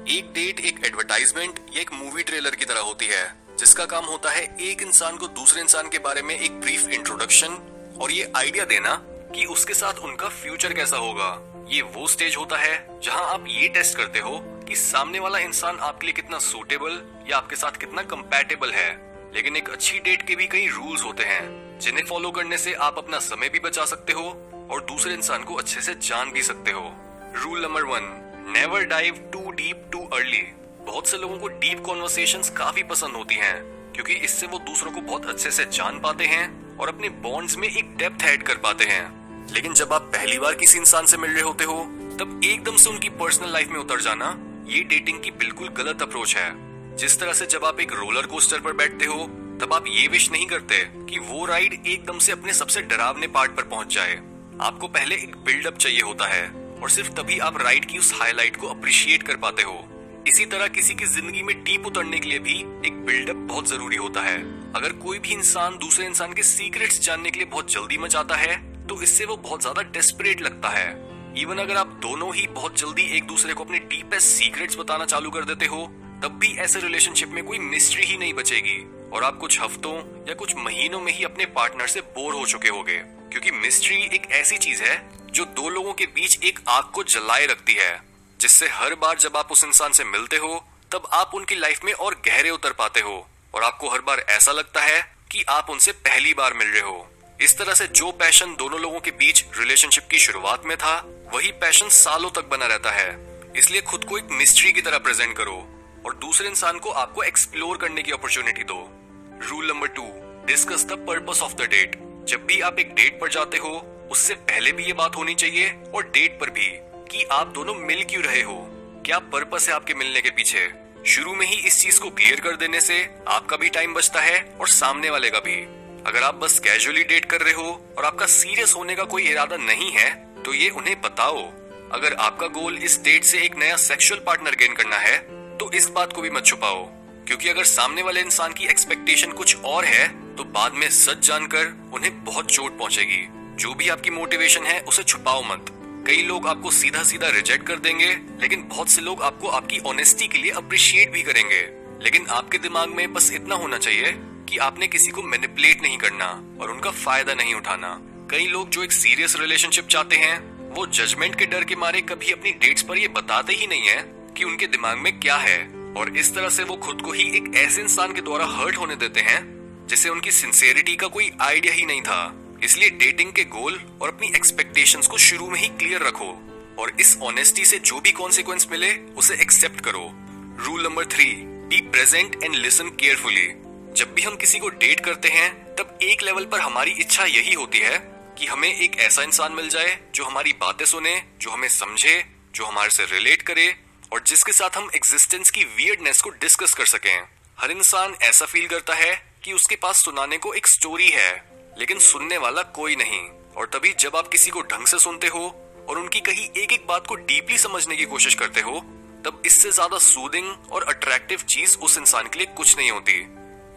एक डेट एक एडवर्टाइजमेंट या एक मूवी ट्रेलर की तरह होती है, जिसका काम होता है एक इंसान को दूसरे इंसान के बारे में एक ब्रीफ इंट्रोडक्शन और ये आइडिया देना कि उसके साथ उनका फ्यूचर कैसा होगा। ये वो स्टेज होता है जहां आप ये टेस्ट करते हो कि सामने वाला इंसान आपके लिए कितना सूटेबल या आपके साथ कितना कंपैटिबल है। लेकिन एक अच्छी डेट के भी कई रूल्स होते हैं जिन्हें फॉलो करने से आप अपना समय भी बचा सकते हो और दूसरे इंसान को अच्छे से जान भी सकते हो। Rule number 1, never dive too deep too early. बहुत से लोगों को डीप कॉन्वर्सेशंस काफी पसंद होती हैं क्योंकि इससे वो दूसरों को बहुत अच्छे से जान पाते हैं और अपने बॉन्ड्स में एक डेप्थ ऐड कर पाते हैं। लेकिन जब आप पहली बार किसी इंसान से मिल रहे होते हो तब एकदम से उनकी पर्सनल लाइफ में उतर जाना ये डेटिंग की बिल्कुल गलत अप्रोच है। जिस तरह से जब आप एक रोलर कोस्टर पर बैठते हो तब आप ये विश नहीं करते कि वो राइड एकदम से अपने सबसे डरावने पार्ट पर पहुंच जाए। आपको पहले एक बिल्डअप चाहिए होता है और सिर्फ तभी आप राइड की उस हाईलाइट को अप्रिशिएट कर पाते हो। इसी तरह किसी की जिंदगी में डीप उतरने के लिए भी एक बिल्डअप बहुत जरूरी होता है। अगर कोई भी इंसान दूसरे इंसान के सीक्रेट्स जानने के लिए बहुत जल्दी मचाता है तो इससे वो बहुत ज्यादा डेस्परेट लगता है। इवन अगर आप दोनों ही बहुत जल्दी एक दूसरे को अपने डीपेस्ट सीक्रेट्स बताना चालू कर देते हो तब भी ऐसे रिलेशनशिप में कोई मिस्ट्री ही नहीं बचेगी और आप कुछ हफ्तों या कुछ महीनों में ही अपने पार्टनर से बोर हो चुके होगे। क्योंकि मिस्ट्री एक ऐसी चीज है जो दो लोगों के बीच एक आग को जलाए रखती है, जिससे हर बार जब आप उस इंसान से मिलते हो तब आप उनकी लाइफ में और गहरे उतर पाते हो और आपको हर बार ऐसा लगता है कि आप उनसे पहली बार मिल रहे हो। इस तरह से जो पैशन दोनों लोगों के बीच रिलेशनशिप की शुरुआत में था वही पैशन सालों तक बना रहता है। इसलिए खुद को एक मिस्ट्री की तरह प्रेजेंट करो और दूसरे इंसान को आपको एक्सप्लोर करने की अपॉर्चुनिटी दो। Rule number 2, discuss the purpose of the date. जब भी आप एक डेट पर जाते हो उससे पहले भी ये बात होनी चाहिए और डेट पर भी कि आप दोनों मिल क्यों रहे हो, क्या पर्पस है आपके मिलने के पीछे। शुरू में ही इस चीज को क्लियर कर देने से आपका भी टाइम बचता है और सामने वाले का भी। अगर आप बस कैजुअली डेट कर रहे हो और आपका सीरियस होने का कोई इरादा नहीं है तो ये उन्हें बताओ। अगर आपका गोल इस डेट से एक नया सेक्सुअल पार्टनर गेन करना है तो इस बात को भी मत छुपाओ, क्योंकि अगर सामने वाले इंसान की एक्सपेक्टेशन कुछ और है तो बाद में सच जानकर उन्हें बहुत चोट पहुंचेगी। जो भी आपकी मोटिवेशन है उसे छुपाओ मत। कई लोग आपको सीधा सीधा रिजेक्ट कर देंगे लेकिन बहुत से लोग आपको आपकी ऑनेस्टी के लिए अप्रिशिएट भी करेंगे। लेकिन आपके दिमाग में बस इतना होना चाहिए कि आपने किसी को मैनिपुलेट नहीं करना और उनका फायदा नहीं उठाना। कई लोग जो एक सीरियस रिलेशनशिप चाहते हैं वो जजमेंट के डर के मारे कभी अपनी डेट्स पर ये बताते ही नहीं है कि उनके दिमाग में क्या है और इस तरह से वो खुद को ही एक ऐसे इंसान के द्वारा हर्ट होने देते हैं जिसे उनकी सिंसियरिटी का कोई आइडिया ही नहीं था। इसलिए डेटिंग के गोल और अपनी एक्सपेक्टेशंस को शुरू में ही क्लियर रखो और इस ऑनेस्टी से जो भी कॉन्सिक्वेंस मिले उसे एक्सेप्ट करो। Rule number 3, be present and listen carefully. जब भी हम किसी को डेट करते हैं तब एक लेवल पर हमारी इच्छा यही होती है कि हमें एक ऐसा इंसान मिल जाए जो हमारी बातें सुने, जो हमें समझे, जो हमारे से रिलेट करे और जिसके साथ हम एग्जिस्टेंस की वियर्डनेस को डिस्कस कर सकें। हर इंसान ऐसा फील करता है कि उसके पास सुनाने को एक स्टोरी है लेकिन सुनने वाला कोई नहीं। और तभी जब आप किसी को ढंग से सुनते हो और उनकी कही एक एक बात को डीपली समझने की कोशिश करते हो तब इससे ज्यादा सूदिंग और अट्रैक्टिव चीज उस इंसान के लिए कुछ नहीं होती।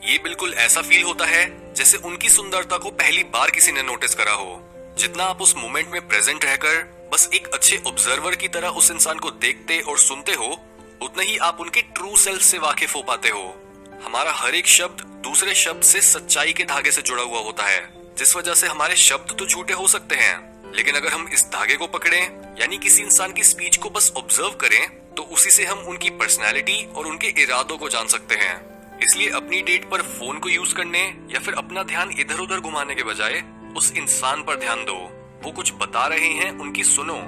ये बिल्कुल ऐसा फील होता है जैसे उनकी सुंदरता को पहली बार किसी ने नोटिस करा हो। जितना आप उस मोमेंट में प्रेजेंट रहकर बस एक अच्छे ऑब्जर्वर की तरह उस इंसान को देखते और सुनते हो उतना ही आप उनके ट्रू सेल्फ से वाकिफ हो पाते हो। हमारा हर एक शब्द दूसरे शब्द से सच्चाई के धागे से जुड़ा हुआ होता है, जिस वजह से हमारे शब्द तो झूठे हो सकते हैं लेकिन अगर हम इस धागे को पकड़ें यानी किसी इंसान की स्पीच को बस ऑब्जर्व करें तो उसी से हम उनकी पर्सनैलिटी और उनके इरादों को जान सकते हैं। इसलिए अपनी डेट पर फोन को यूज करने या फिर अपना ध्यान इधर उधर घुमाने के बजाय उस इंसान पर ध्यान दो। वो कुछ बता रहे हैं उनकी सुनो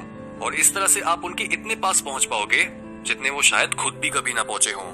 और इस तरह से आप उनके इतने पास पहुंच पाओगे जितने वो शायद खुद भी कभी ना पहुंचे हों।